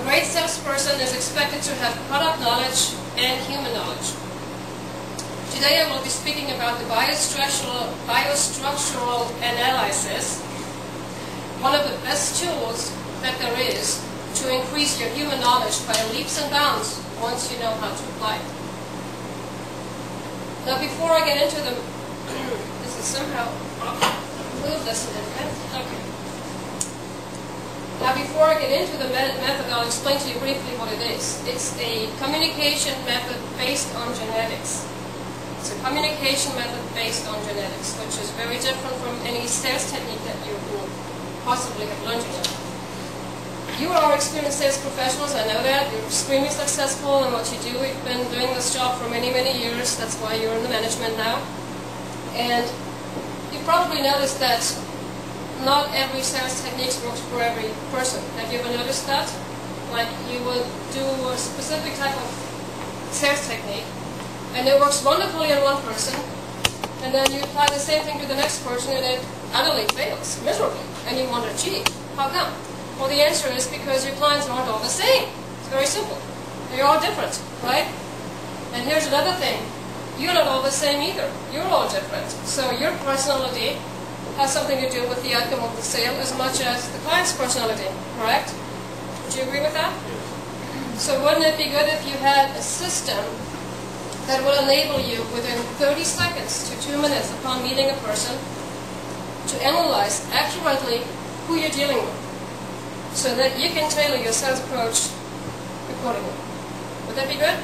great salesperson is expected to have product knowledge and human knowledge. Today I will be speaking about the biostructural analysis, one of the best tools that there is to increase your human knowledge by leaps and bounds once you know how to apply it. Now before I get into the, this is somehow, move this a little bit, okay. Now before I get into the method, I'll explain to you briefly what it is. It's a communication method based on genetics. It's a communication method based on genetics, which is very different from any sales technique that you will possibly have learned in. You are experienced sales professionals, I know that. You're extremely successful in what you do. You've been doing this job for many, many years. That's why you're in the management now. And you probably noticed that not every sales technique works for every person. Have you ever noticed that? Like you would do a specific type of sales technique, and it works wonderfully on one person, and then you apply the same thing to the next person, and it utterly fails, miserably. And you wonder, gee, how come? Well, the answer is because your clients aren't all the same. It's very simple. They're all different, right? And here's another thing. You're not all the same either. You're all different. So your personality has something to do with the outcome of the sale as much as the client's personality, correct? Would you agree with that? So wouldn't it be good if you had a system that would enable you within 30 seconds to 2 minutes upon meeting a person to analyze accurately who you're dealing with, so that you can tailor your sales approach accordingly? Would that be good?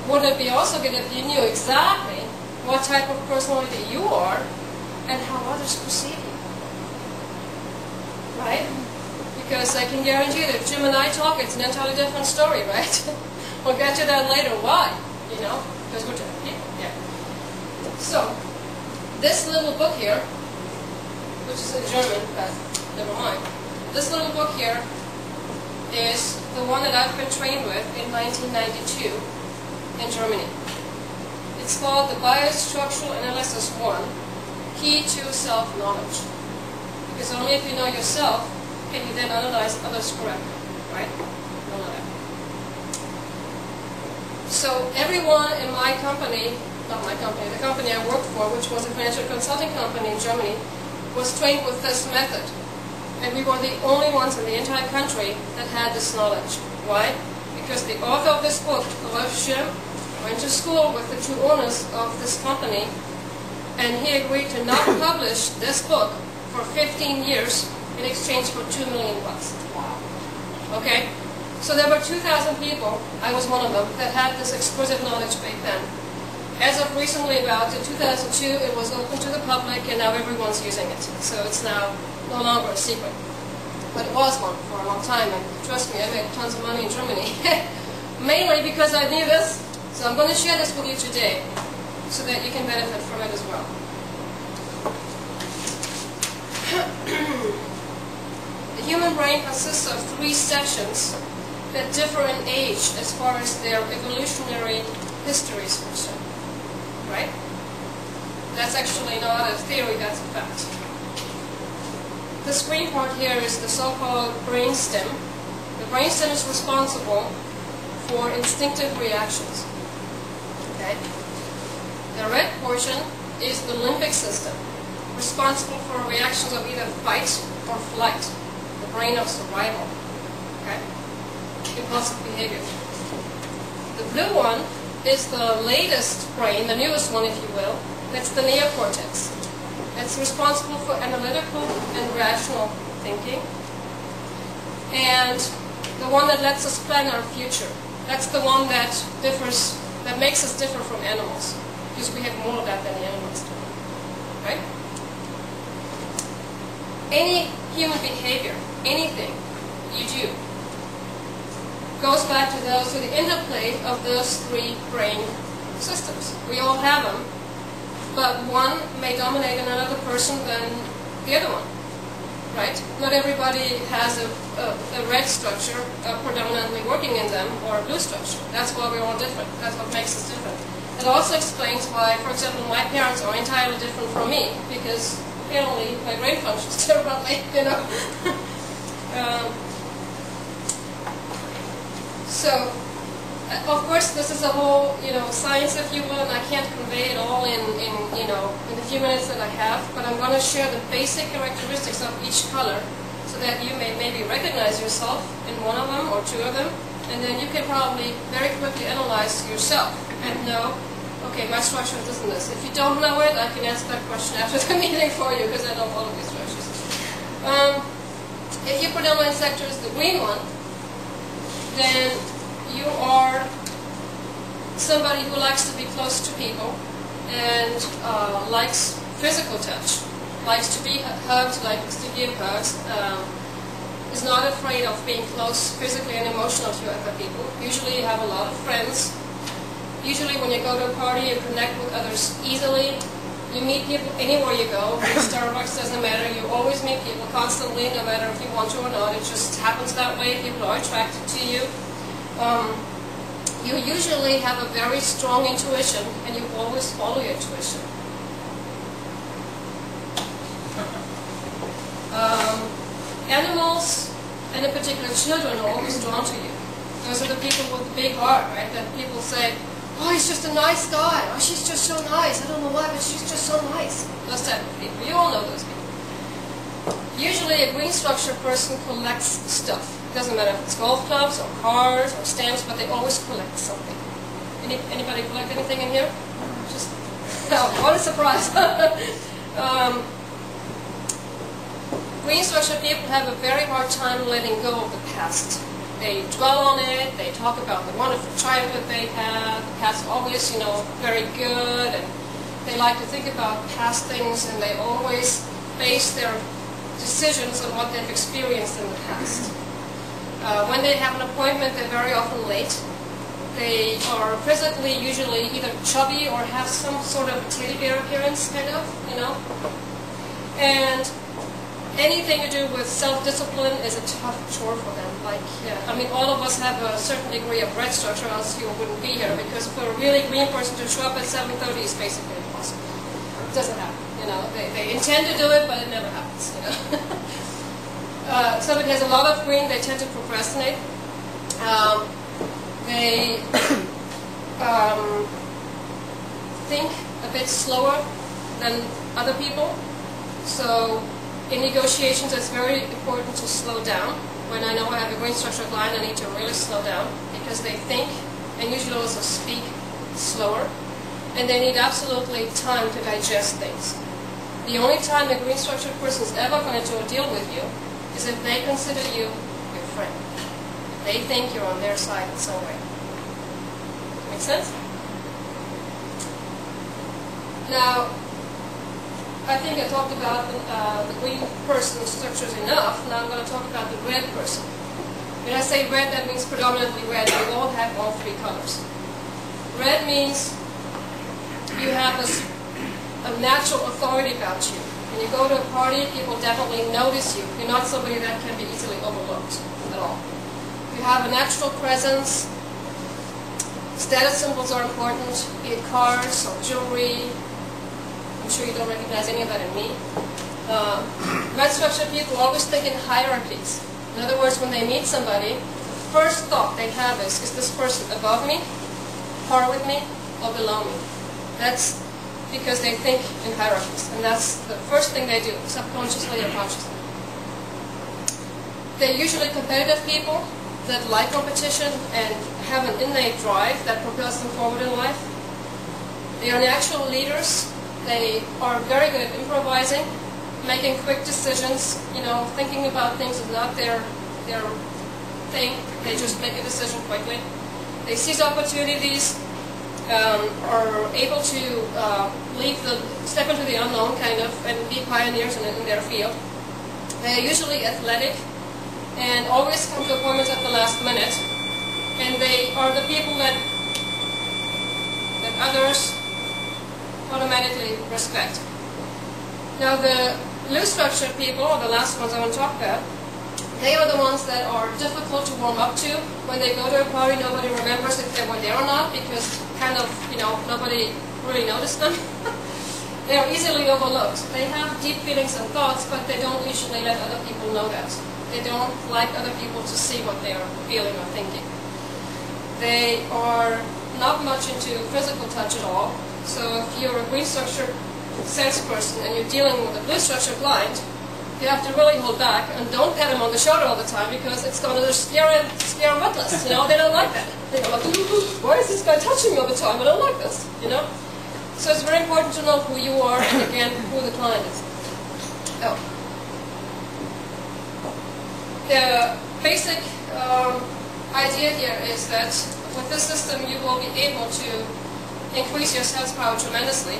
Wouldn't it be also good if you knew exactly what type of personality you are and how others perceive you? Right? Because I can guarantee that if Jim and I talk, it's an entirely different story, right? We'll get to that later. Why? You know? Because we're different people. Yeah. So, this little book here, which is in German, but never mind. This little book here is the one that I've been trained with in 1992 in Germany. It's called the Biostructural Analysis 1, Key to Self-Knowledge. Because only if you know yourself can you then analyze others correctly, right? You know that. So everyone in my company, not my company, the company I worked for, which was a financial consulting company in Germany, was trained with this method. And we were the only ones in the entire country that had this knowledge. Why? Because the author of this book, Rolf Schirm, went to school with the two owners of this company, and he agreed to not publish this book for 15 years in exchange for $2 million. Okay? So there were 2,000 people, I was one of them, that had this exquisite knowledge back then. As of recently, about 2002, it was open to the public, and now everyone's using it. So it's now no longer a secret. But it was one for a long time, and trust me, I made tons of money in Germany. Mainly because I knew this, so I'm going to share this with you today, so that you can benefit from it as well. The human brain consists of 3 sections that differ in age as far as their evolutionary history is concerned. Right? That's actually not a theory, that's a fact. This green part here is the so-called brainstem. The brainstem is responsible for instinctive reactions. Okay? The red portion is the limbic system, responsible for reactions of either fight or flight, the brain of survival. Okay? Impulsive behavior. The blue one is the latest brain, the newest one if you will. That's the neocortex. It's responsible for analytical and rational thinking. And the one that lets us plan our future. That's the one that differs, that makes us differ from animals. Because we have more of that than the animals do. Right? Any human behavior, anything you do, goes back to the interplay of those 3 brain systems. We all have them, but one may dominate another person than the other one, right? Not everybody has a red structure predominantly working in them, or a blue structure. That's why we're all different. That's what makes us different. It also explains why, for example, my parents are entirely different from me, because apparently my brain functions differently, you know. course, this is a whole, science, if you will, and I can't convey it all in the few minutes that I have, but I'm going to share the basic characteristics of each color so that you may maybe recognize yourself in one of them or two of them, and then you can probably very quickly analyze yourself and know, okay, my structure is this and this. If you don't know it, I can answer that question after the meeting for you because I don't follow these structures. If your predominant sector is the green one, then you are somebody who likes to be close to people and likes physical touch, likes to be hugged, likes to give hugs, is not afraid of being close physically and emotionally to other people. Usually you have a lot of friends. Usually when you go to a party, you connect with others easily. You meet people anywhere you go. Starbucks, doesn't matter. You always meet people constantly, no matter if you want to or not. It just happens that way. People are attracted to you. You usually have a very strong intuition, and you always follow your intuition. Animals, and in particular children, are always drawn to you. Those are the people with the big heart, right? That people say, oh, he's just a nice guy. Oh, she's just so nice. I don't know why, but she's just so nice. Those type of people. You all know those people. Usually a green structure person collects stuff. It doesn't matter if it's golf clubs or cars or stamps, but they always collect something. Anybody collect anything in here? Just, oh, what a surprise. Green structure people have a very hard time letting go of the past. They dwell on it, they talk about the wonderful childhood they had, the past always, very good, and they like to think about past things, and they always base their decisions on what they've experienced in the past. When they have an appointment, they're very often late. They are physically usually either chubby or have some sort of teddy bear appearance, kind of, And anything to do with self-discipline is a tough chore for them. All of us have a certain degree of red structure, else you wouldn't be here, because for a really green person to show up at 7:30 is basically impossible. It doesn't happen, They intend to do it, but it never happens, Somebody has a lot of green, they tend to procrastinate. They think a bit slower than other people. So in negotiations, it's very important to slow down. When I know I have a green structure client, I need to really slow down because they think and usually also speak slower, and they need absolutely time to digest things. The only time a green structured person is ever going to do a deal with you is if they consider you your friend. They think you're on their side in some way. Make sense? Now, I think I talked about the green person structures enough. Now I'm going to talk about the red person. When I say red, that means predominantly red. We all have all three colors. Red means you have a natural authority about you. When you go to a party, people definitely notice you. You're not somebody that can be easily overlooked at all. You have a natural presence. Status symbols are important, be it cars or jewelry. I'm sure you don't recognize any of that in me. Red structured people always think in hierarchies. In other words, when they meet somebody, the first thought they have is this person above me, par with me, or below me? That's because they think in hierarchies, and that's the first thing they do, subconsciously or consciously. They're usually competitive people that like competition and have an innate drive that propels them forward in life. They are natural leaders. They are very good at improvising, making quick decisions. Thinking about things is not their thing. They just make a decision quickly. They seize opportunities, are able to step into the unknown, kind of, and be pioneers in their field. They are usually athletic and always come to appointments at the last minute. And they are the people that others automatically respect. Now the loose structured people, or the last ones I want to talk about, they are the ones that are difficult to warm up to. When they go to a party, nobody remembers if they were there or not, because nobody really noticed them. They are easily overlooked. They have deep feelings and thoughts, but they don't usually let other people know that. They don't like other people to see what they are feeling or thinking. They are not much into physical touch at all. So if you're a green structure salesperson and you're dealing with a blue structure client, you have to really hold back and don't pat them on the shoulder all the time because it's going to scare them witless. You know, they don't like that. They're like, why is this guy touching me all the time? I don't like this. You know. So it's very important to know who you are and again who the client is. Oh. The basic idea here is that with this system you will be able to increase your sales power tremendously.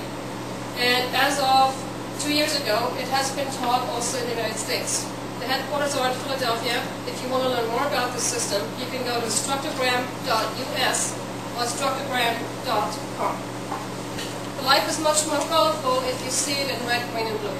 And as of 2 years ago, it has been taught also in the United States. The headquarters are in Philadelphia. If you want to learn more about this system, you can go to structogram.us or structogram.com. The life is much more colorful if you see it in red, green, and blue.